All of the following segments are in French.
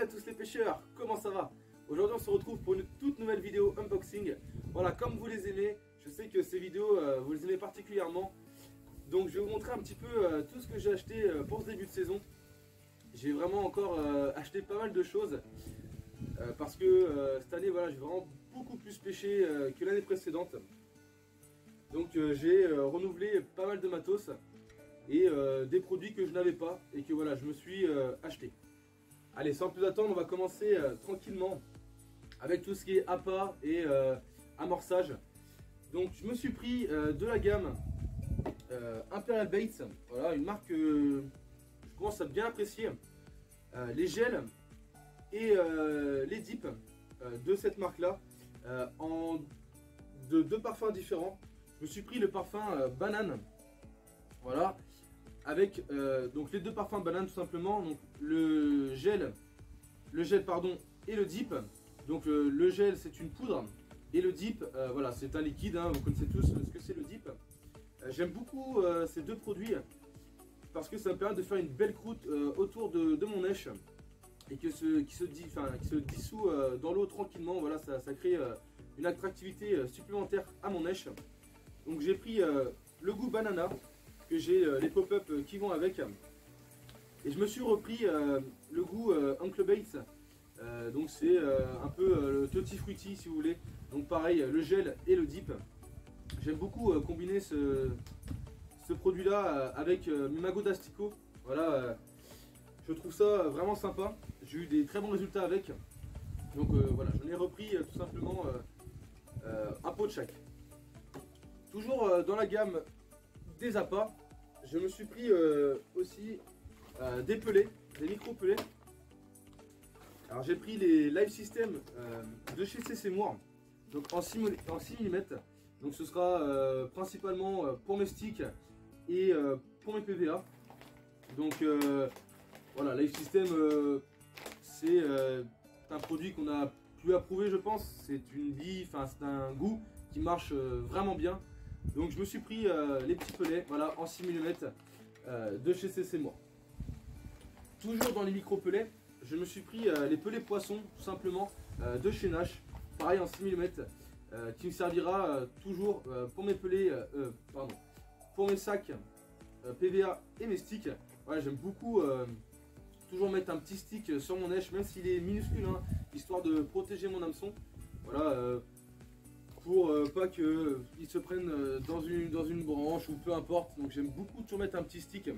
à tous les pêcheurs, comment ça va? Aujourd'hui on se retrouve pour une toute nouvelle vidéo unboxing. Voilà, comme vous les aimez, je sais que ces vidéos vous les aimez particulièrement. Donc je vais vous montrer un petit peu tout ce que j'ai acheté pour ce début de saison. J'ai vraiment encore acheté pas mal de choses parce que cette année voilà, j'ai vraiment beaucoup plus pêché que l'année précédente. Donc j'ai renouvelé pas mal de matos et des produits que je n'avais pas et que voilà, je me suis acheté. Allez, sans plus attendre, on va commencer tranquillement avec tout ce qui est appât et amorçage. Donc je me suis pris de la gamme Imperial Baits, voilà, une marque que je commence à bien apprécier. Les gels et les dips de cette marque là de deux parfums différents. Je me suis pris le parfum banane, voilà, avec donc les deux parfums banane tout simplement, donc le gel pardon et le dip. Donc le gel c'est une poudre et le dip voilà, c'est un liquide, hein, vous connaissez tous ce que c'est le dip. J'aime beaucoup ces deux produits parce que ça me permet de faire une belle croûte autour de mon nèche et qui se dissout dans l'eau tranquillement. Voilà, ça crée une attractivité supplémentaire à mon nèche. Donc j'ai pris le goût banana, que j'ai les pop-up qui vont avec, et je me suis repris le goût Uncle Baits. Donc c'est un peu le tutti frutti si vous voulez. Donc pareil, le gel et le dip. J'aime beaucoup combiner ce produit là avec mes magots d'asticot. Voilà, je trouve ça vraiment sympa. J'ai eu des très bons résultats avec. Donc voilà, j'en ai repris tout simplement un pot de chaque. Toujours dans la gamme des appâts, je me suis pris aussi des pelets, des micro-pelets. Alors j'ai pris les Live System de chez CC Moore, donc en 6 mm. Donc ce sera principalement pour mes sticks et pour mes PVA. Donc voilà, Live System c'est un produit qu'on a plus approuvé, je pense. C'est une vie, enfin c'est un goût qui marche vraiment bien. Donc je me suis pris les petits pelets, voilà, en 6 mm de chez CC Moore. Toujours dans les micro pelets, je me suis pris les pelets poissons tout simplement de chez Nash, pareil en 6 mm, qui me servira toujours pour mes pelets, pour mes sacs PVA et mes sticks. Voilà, j'aime beaucoup toujours mettre un petit stick sur mon nèche, même s'il est minuscule, hein, histoire de protéger mon hameçon. Voilà, pour pas qu'il se prenne dans une branche ou peu importe. Donc j'aime beaucoup toujours mettre un petit stick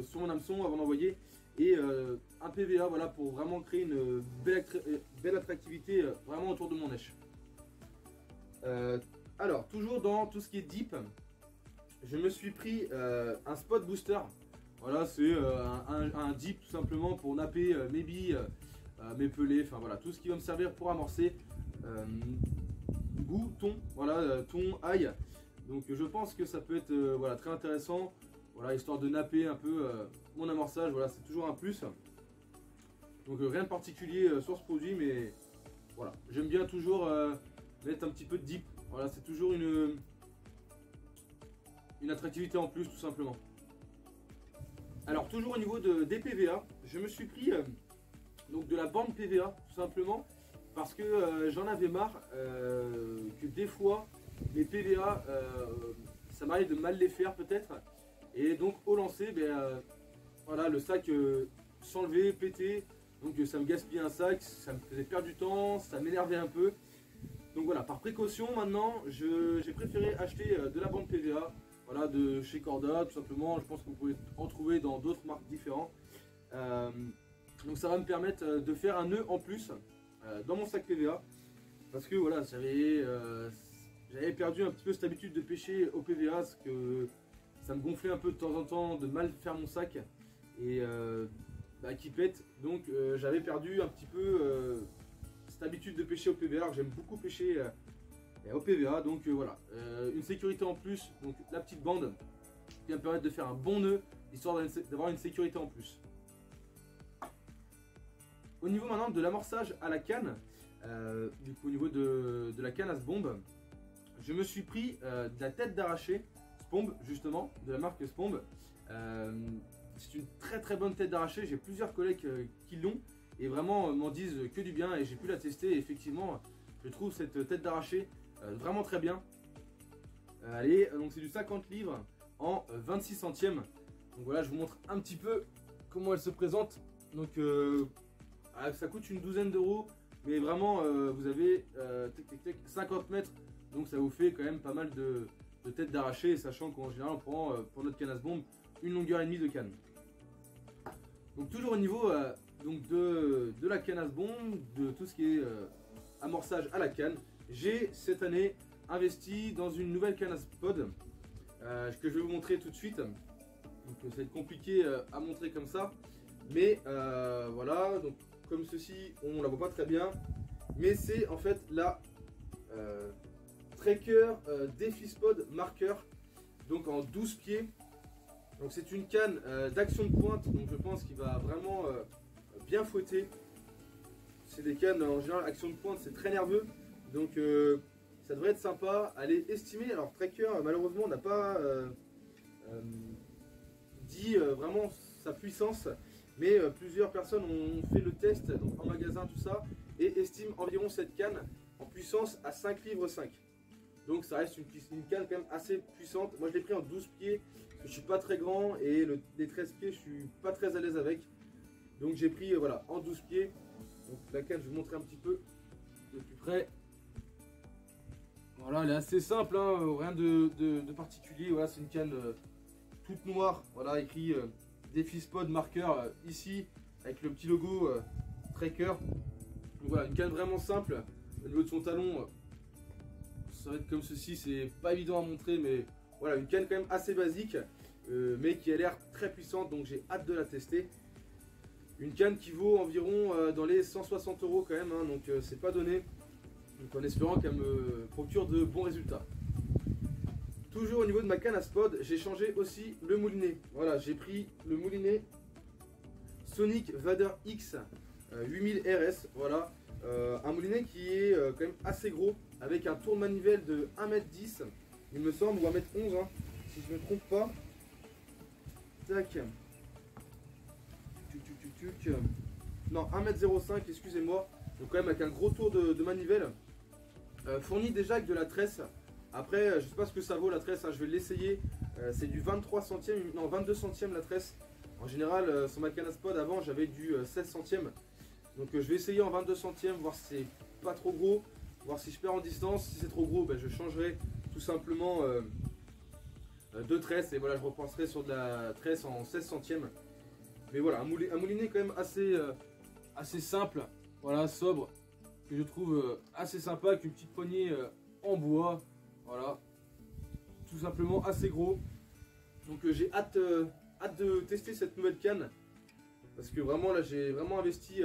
sur mon hameçon avant d'envoyer, et un PVA, voilà, pour vraiment créer une belle attractivité vraiment autour de mon nèche. Alors toujours dans tout ce qui est dip, je me suis pris un spot booster. Voilà, c'est un dip tout simplement pour napper mes billes, mes pelets, enfin voilà, tout ce qui va me servir pour amorcer. Goût thon, voilà, thon, ail. Donc je pense que ça peut être voilà, très intéressant, voilà, histoire de napper un peu mon amorçage. Voilà, c'est toujours un plus. Donc rien de particulier sur ce produit, mais voilà, j'aime bien toujours mettre un petit peu de dip. Voilà, c'est toujours une attractivité en plus tout simplement. Alors toujours au niveau des PVA, je me suis pris donc de la bande PVA tout simplement, parce que j'en avais marre que des fois les PVA ça m'arrive de mal les faire peut-être, et donc au lancer voilà, le sac s'enlevait, pétait, donc ça me gaspillait un sac, ça me faisait perdre du temps, ça m'énervait un peu. Donc voilà, par précaution maintenant j'ai préféré acheter de la bande PVA, voilà, de chez Corda tout simplement. Je pense que vous pouvez en trouver dans d'autres marques différentes. Donc ça va me permettre de faire un nœud en plus dans mon sac PVA, parce que voilà, j'avais perdu un petit peu cette habitude de pêcher au PVA, parce que ça me gonflait un peu de temps en temps de mal faire mon sac et qui pète. Donc j'avais perdu un petit peu cette habitude de pêcher au PVA, alors que j'aime beaucoup pêcher au PVA. Donc voilà, une sécurité en plus, donc la petite bande qui va me permettre de faire un bon nœud, histoire d'avoir une sécurité en plus. Au niveau maintenant de l'amorçage à la canne, du coup au niveau de la canne à Spomb, je me suis pris de la tête d'arraché Spomb, justement, de la marque Spomb. c'est une très bonne tête d'arraché. J'ai plusieurs collègues qui l'ont et vraiment m'en disent que du bien, et j'ai pu la tester et effectivement je trouve cette tête d'arraché vraiment très bien. Allez, donc c'est du 50 livres en 26 centièmes. Donc voilà, je vous montre un petit peu comment elle se présente. Donc ça coûte une douzaine d'euros, mais vraiment vous avez 50 mètres, donc ça vous fait quand même pas mal de têtes d'arraché, sachant qu'en général on prend pour notre canne à bombe une longueur et demie de canne. Donc toujours au niveau donc de la canne à bombe, de tout ce qui est amorçage à la canne, j'ai cette année investi dans une nouvelle canne à spod que je vais vous montrer tout de suite. Donc ça va être compliqué à montrer comme ça, mais voilà, donc comme ceci, on la voit pas très bien, mais c'est en fait la Tracker Defispod Marker, donc en 12 pieds. Donc c'est une canne d'action de pointe, donc je pense qu'il va vraiment bien fouetter. C'est des cannes en général action de pointe, c'est très nerveux, donc ça devrait être sympa. Elle est estimée, alors Tracker malheureusement n'a pas dit vraiment sa puissance, mais plusieurs personnes ont fait le test donc en magasin tout ça et estiment environ cette canne en puissance à 5 livres 5. Donc ça reste une canne quand même assez puissante. Moi je l'ai pris en 12 pieds, parce que je suis pas très grand, et les 13 pieds je suis pas très à l'aise avec. Donc j'ai pris voilà en 12 pieds. Donc la canne, je vais vous montrer un petit peu de plus près. Voilà, elle est assez simple, hein, rien de particulier. Voilà, c'est une canne toute noire, voilà, écrit Defispod Marker ici, avec le petit logo Tracker. Donc voilà, une canne vraiment simple. Au niveau de son talon, ça va être comme ceci, c'est pas évident à montrer, mais voilà, une canne quand même assez basique, mais qui a l'air très puissante, donc j'ai hâte de la tester. Une canne qui vaut environ dans les 160 € quand même, hein, donc c'est pas donné, donc en espérant qu'elle me procure de bons résultats. Toujours au niveau de ma canne à spod, j'ai changé aussi le moulinet. Voilà, j'ai pris le moulinet Sonic Vader X 8000 RS, voilà. Un moulinet qui est quand même assez gros, avec un tour de manivelle de 1m10, il me semble, ou 1m11, hein, si je ne me trompe pas. Tac. Non, 1m05, excusez-moi. Donc quand même avec un gros tour de manivelle. Fourni déjà avec de la tresse. Après, je sais pas ce que ça vaut la tresse, hein, je vais l'essayer. C'est du 23 centièmes, non 22 centièmes la tresse. En général, sur ma canne à spod avant, j'avais du 16 centièmes. Donc je vais essayer en 22 centièmes, voir si c'est pas trop gros, voir si je perds en distance. Si c'est trop gros, ben, je changerai tout simplement de tresse, et voilà, je repenserai sur de la tresse en 16 centièmes. Mais voilà, un moulinet quand même assez simple, voilà, sobre, que je trouve assez sympa, avec une petite poignée en bois, voilà, tout simplement assez gros. Donc j'ai hâte de tester cette nouvelle canne, parce que vraiment là j'ai vraiment investi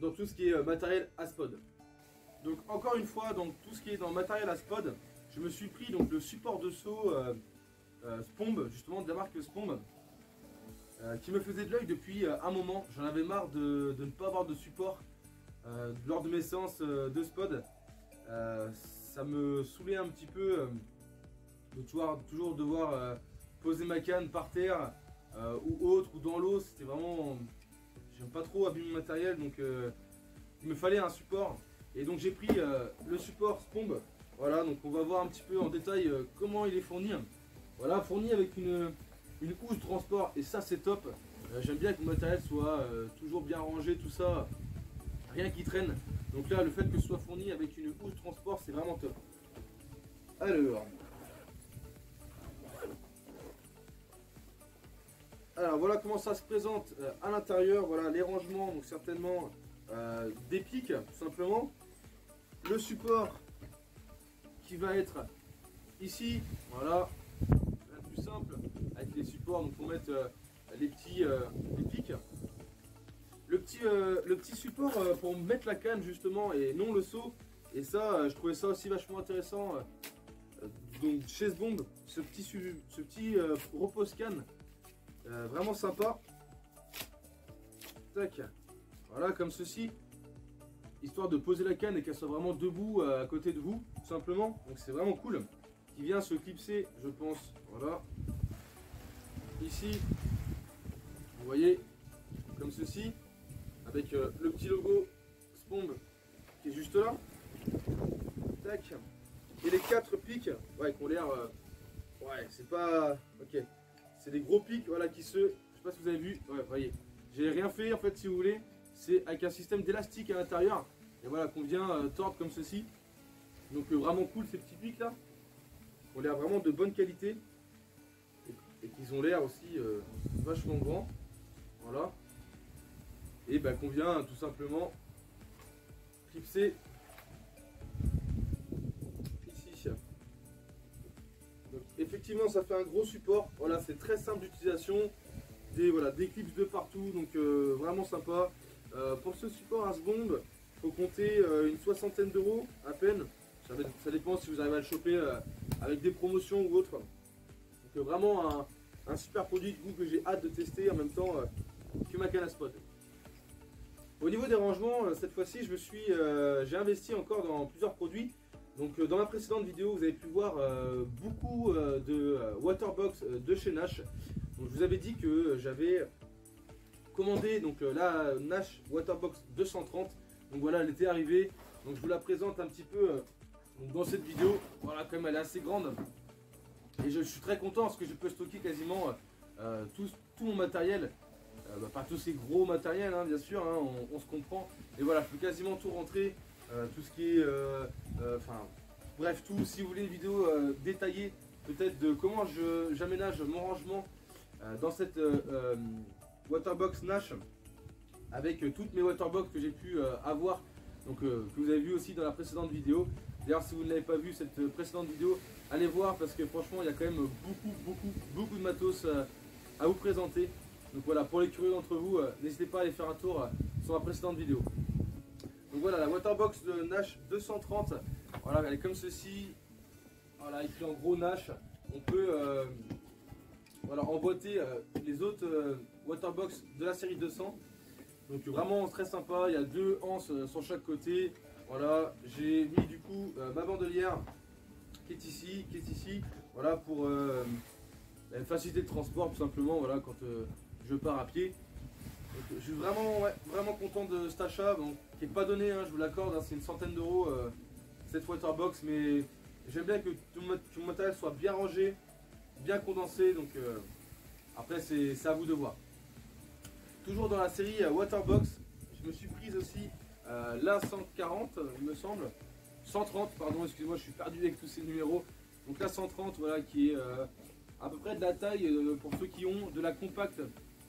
dans tout ce qui est matériel à spod. Donc encore une fois, dans tout ce qui est dans matériel à spod, je me suis pris donc le support de saut Spomb, justement de la marque Spomb, qui me faisait de l'œil depuis un moment. J'en avais marre de ne pas avoir de support lors de mes séances de spod. Ça me saoulait un petit peu de toujours devoir poser ma canne par terre ou autre, ou dans l'eau. C'était vraiment... J'aime pas trop abîmer mon matériel, donc il me fallait un support. Et donc j'ai pris le support Spomb. Voilà, donc on va voir un petit peu en détail comment il est fourni. Voilà, fourni avec une housse de transport, et ça c'est top. J'aime bien que le matériel soit toujours bien rangé, tout ça, rien qui traîne. Donc là, le fait que ce soit fourni avec une housse de transport, c'est vraiment top. Alors voilà comment ça se présente à l'intérieur. Voilà les rangements, donc certainement des pics tout simplement. Le support qui va être ici, voilà, rien de plus simple, avec les supports, donc pour mettre les pics. Le petit support pour mettre la canne justement, et non le seau. Et ça, je trouvais ça aussi vachement intéressant. Donc chez Spomb, ce petit repose-canne, vraiment sympa. Tac, voilà comme ceci, histoire de poser la canne et qu'elle soit vraiment debout à côté de vous, tout simplement. Donc c'est vraiment cool. Qui vient se clipser, je pense, voilà, ici Vous voyez, comme ceci, avec le petit logo Spomb qui est juste là. Tac. Et les 4 pics, ouais, qui ont l'air, ouais, c'est pas, ok, c'est des gros pics, voilà, qui se, je sais pas si vous avez vu, ouais, vous voyez, j'ai rien fait en fait, si vous voulez, c'est avec un système d'élastique à l'intérieur, et voilà, qu'on vient tordre comme ceci. Donc vraiment cool ces petits pics là, qui ont l'air vraiment de bonne qualité, et qu'ils ont l'air aussi vachement grands, voilà, et ben qu'on vient tout simplement clipser ici. Donc effectivement ça fait un gros support, voilà, c'est très simple d'utilisation, des clips de partout, donc vraiment sympa. Pour ce support à ce bombe, il faut compter une soixantaine d'euros à peine, ça dépend si vous arrivez à le choper avec des promotions ou autre. Donc vraiment un super produit du coup que j'ai hâte de tester en même temps que ma canne à spot. Au niveau des rangements, cette fois-ci j'ai investi encore dans plusieurs produits. Donc dans la précédente vidéo vous avez pu voir beaucoup de waterbox de chez Nash. Donc, je vous avais dit que j'avais commandé donc, la Nash Waterbox 230. Donc voilà, elle était arrivée. Donc je vous la présente un petit peu donc, dans cette vidéo. Voilà, quand même elle est assez grande. Et je suis très content parce que je peux stocker quasiment tout mon matériel. Pas tous ces gros matériels hein, bien sûr, hein, on se comprend. Et voilà, je peux quasiment tout rentrer. Tout ce qui est... bref, tout. Si vous voulez une vidéo détaillée peut-être de comment j'aménage mon rangement dans cette waterbox Nash avec toutes mes waterbox que j'ai pu avoir, donc que vous avez vu aussi dans la précédente vidéo. D'ailleurs si vous ne l'avez pas vu cette précédente vidéo, allez voir parce que franchement il y a quand même beaucoup de matos à vous présenter. Donc voilà, pour les curieux d'entre vous, n'hésitez pas à aller faire un tour sur la précédente vidéo. Donc voilà, la waterbox de Nash 230, voilà, elle est comme ceci, voilà, écrit en gros Nash. On peut voilà, emboîter les autres waterbox de la série 200. Donc vraiment très sympa, il y a 2 anses sur chaque côté. Voilà, j'ai mis du coup ma bandelière qui est ici, voilà, pour une facilité de transport tout simplement, voilà, quand je pars à pied. Donc, je suis vraiment content de cet achat, bon, qui n'est pas donné, hein, je vous l'accorde, hein, c'est une centaine d'euros cette waterbox, mais j'aime bien que tout le matériel soit bien rangé, bien condensé, donc après c'est à vous de voir. Toujours dans la série waterbox, je me suis prise aussi la 140 il me semble, 130 pardon, excusez-moi, je suis perdu avec tous ces numéros. Donc la 130 voilà, qui est à peu près de la taille pour ceux qui ont de la compacte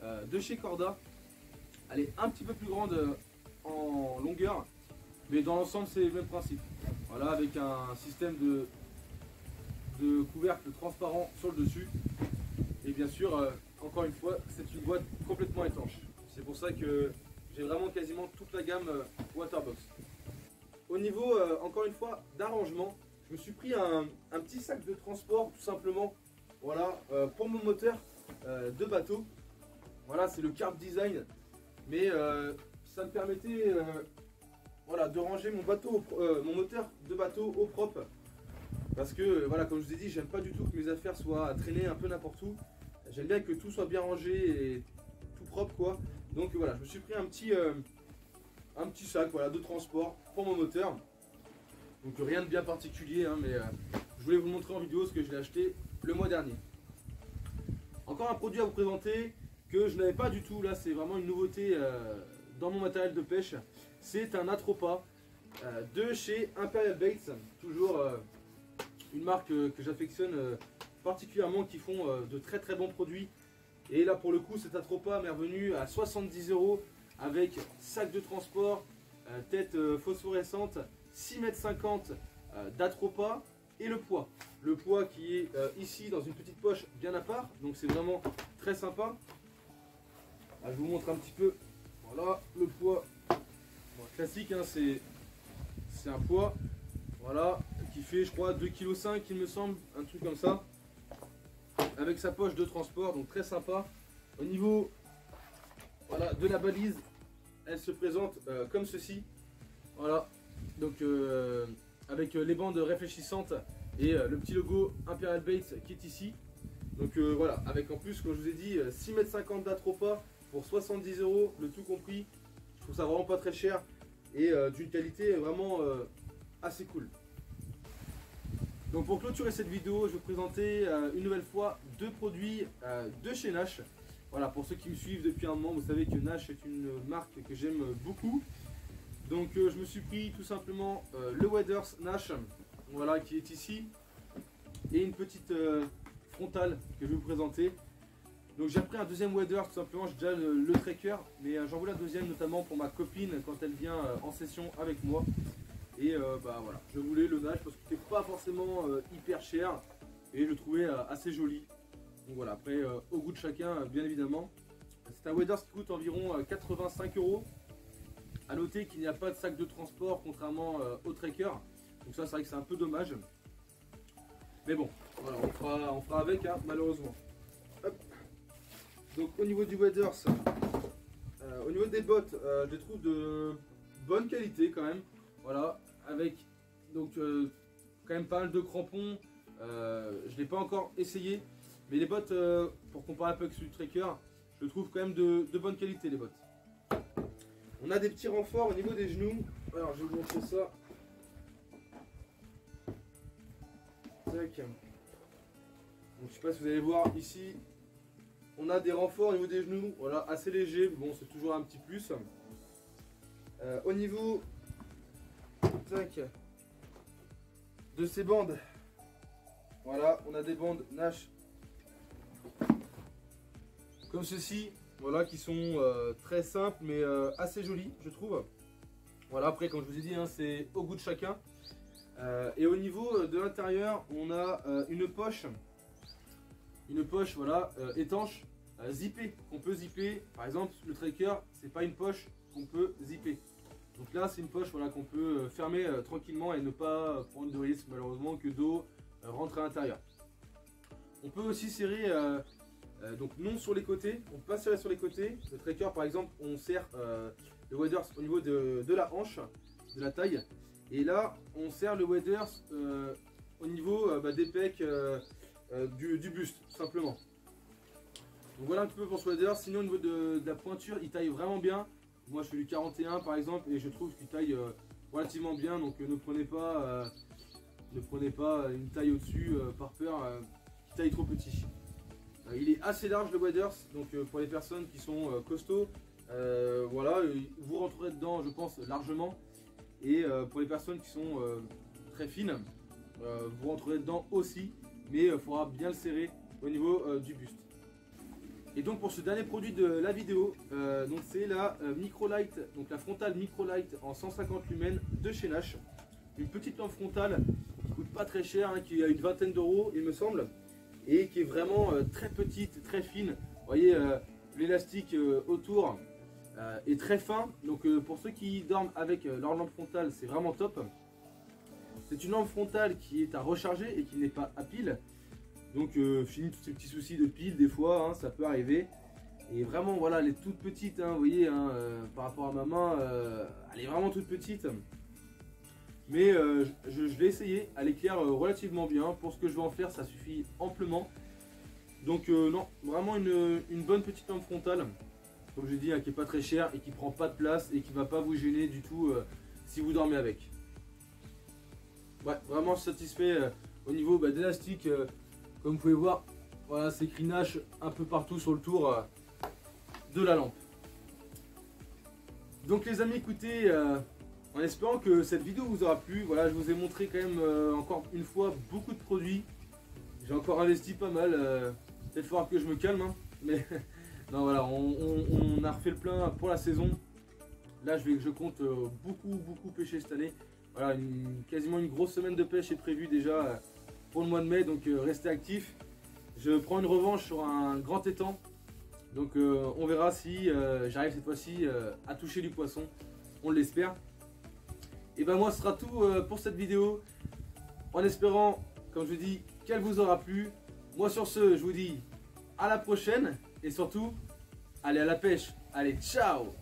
de chez Corda. Elle est un petit peu plus grande en longueur, mais dans l'ensemble c'est le même principe. Voilà, avec un système de couvercle transparent sur le dessus. Et bien sûr, encore une fois, c'est une boîte complètement étanche. C'est pour ça que j'ai vraiment quasiment toute la gamme waterbox. Au niveau, encore une fois, d'arrangement, je me suis pris un petit sac de transport tout simplement. Voilà, pour mon moteur de bateau. Voilà, c'est le Carp Design. Mais ça me permettait voilà, de ranger mon moteur de bateau au propre. Parce que, voilà, comme je vous ai dit, j'aime pas du tout que mes affaires soient traînées un peu n'importe où. J'aime bien que tout soit bien rangé et tout propre, quoi. Donc voilà, je me suis pris un petit sac, voilà, de transport pour mon moteur. Donc rien de bien particulier, hein, mais je voulais vous le montrer en vidéo parce que je l'ai acheté le mois dernier. Encore un produit à vous présenter que je n'avais pas du tout, là c'est vraiment une nouveauté dans mon matériel de pêche. C'est un Atropa de chez Imperial Baits, toujours une marque que j'affectionne particulièrement, qui font de très bons produits. Et là pour le coup cet Atropa m'est revenu à 70 € avec sac de transport, tête phosphorescente, 6,50 m d'Atropa et le poids. Le poids qui est ici dans une petite poche bien à part, donc c'est vraiment très sympa. Là, je vous montre un petit peu, voilà le poids, bon, classique, hein, c'est un poids, voilà, qui fait je crois 2,5 kg il me semble, un truc comme ça, avec sa poche de transport, donc très sympa. Au niveau voilà, de la balise, elle se présente comme ceci, voilà, donc avec les bandes réfléchissantes et le petit logo Imperial Baits qui est ici. Donc voilà, avec en plus, comme je vous ai dit, 6,50 m d'Atropa pour 70 €, le tout compris. Je trouve ça vraiment pas très cher et d'une qualité vraiment assez cool. Donc pour clôturer cette vidéo, je vais vous présenter une nouvelle fois deux produits de chez Nash. Voilà, pour ceux qui me suivent depuis un moment, vous savez que Nash est une marque que j'aime beaucoup. Donc je me suis pris tout simplement le Waders Nash, voilà, qui est ici, et une petite frontale que je vais vous présenter. Donc j'ai pris un deuxième Waders, tout simplement, j'ai déjà le tracker, mais j'en voulais un deuxième notamment pour ma copine quand elle vient en session avec moi. Et bah voilà, je voulais le Nash parce qu'il n'était pas forcément hyper cher et je le trouvais assez joli. Donc voilà, après au goût de chacun, bien évidemment. C'est un Waders qui coûte environ 85 €. A noter qu'il n'y a pas de sac de transport contrairement au tracker. Donc ça, c'est vrai que c'est un peu dommage. Mais bon, voilà, on fera avec, hein, malheureusement. Hop. Donc au niveau du Waders, au niveau des bottes, je les trouve de bonne qualité quand même. Voilà, avec donc quand même pas mal de crampons. Je ne l'ai pas encore essayé. Mais les bottes, pour comparer un peu avec celui du tracker, je le trouve quand même de bonne qualité, les bottes. On a des petits renforts au niveau des genoux. Alors je vais vous montrer ça. Tac. Donc je sais pas si vous allez voir ici. On a des renforts au niveau des genoux. Voilà, assez léger. Bon, c'est toujours un petit plus. Au niveau tac, de ces bandes. Voilà, on a des bandes Nash comme ceci. Voilà, qui sont très simples mais assez jolies, je trouve. Voilà, après comme je vous ai dit, hein, c'est au goût de chacun. Et au niveau de l'intérieur, on a une poche voilà, étanche, zippée, qu'on peut zipper. Par exemple, le tracker, c'est pas une poche qu'on peut zipper. Donc là, c'est une poche, voilà, qu'on peut fermer tranquillement et ne pas prendre de risque malheureusement que d'eau rentre à l'intérieur. On peut aussi serrer donc non sur les côtés, on peut pas serrer sur les côtés. Le tracker par exemple, on serre le Waders au niveau de la hanche, de la taille. Et là, on serre le Waders au niveau des pecs, du buste, tout simplement. Donc voilà un petit peu pour ce Waders. Sinon au niveau de la pointure, il taille vraiment bien. Moi je fais du 41 par exemple et je trouve qu'il taille relativement bien. Donc ne prenez pas une taille au-dessus par peur qu'il taille trop petit. Il est assez large le Waders, donc pour les personnes qui sont costauds, voilà, vous rentrerez dedans je pense largement. Et pour les personnes qui sont très fines, vous rentrerez dedans aussi, mais il faudra bien le serrer au niveau du buste. Et donc pour ce dernier produit de la vidéo, donc c'est la Microlight, donc la frontale Microlight en 150 lumens de chez Nash. Une petite lampe frontale qui coûte pas très cher, hein, qui a une vingtaine d'euros il me semble. Et qui est vraiment très petite, très fine. Vous voyez, l'élastique autour est très fin. Donc pour ceux qui dorment avec leur lampe frontale, c'est vraiment top. C'est une lampe frontale qui est à recharger et qui n'est pas à pile. Donc fini tous ces petits soucis de pile des fois, hein, ça peut arriver. Et vraiment voilà, elle est toute petite, hein, vous voyez, hein, par rapport à ma main, elle est vraiment toute petite. Mais je vais essayer, elle éclaire relativement bien. Pour ce que je vais en faire, ça suffit amplement. Donc non, vraiment une bonne petite lampe frontale. Comme je dis, hein, qui n'est pas très chère et qui prend pas de place et qui ne va pas vous gêner du tout si vous dormez avec. Ouais, vraiment satisfait au niveau d'élastique. Comme vous pouvez voir, voilà, c'est écrit Nash un peu partout sur le tour de la lampe. Donc les amis, écoutez, en espérant que cette vidéo vous aura plu, voilà, je vous ai montré quand même encore une fois beaucoup de produits. J'ai encore investi pas mal, peut-être falloir que je me calme, hein, mais non voilà, on a refait le plein pour la saison. Là je compte beaucoup pêcher cette année. Voilà, quasiment une grosse semaine de pêche est prévue déjà pour le mois de mai, donc restez actifs. Je prends une revanche sur un grand étang, donc on verra si j'arrive cette fois-ci à toucher du poisson, on l'espère. Et ben moi ce sera tout pour cette vidéo, en espérant, comme je dis, qu'elle vous aura plu. Moi sur ce, je vous dis à la prochaine, et surtout, allez à la pêche, allez ciao.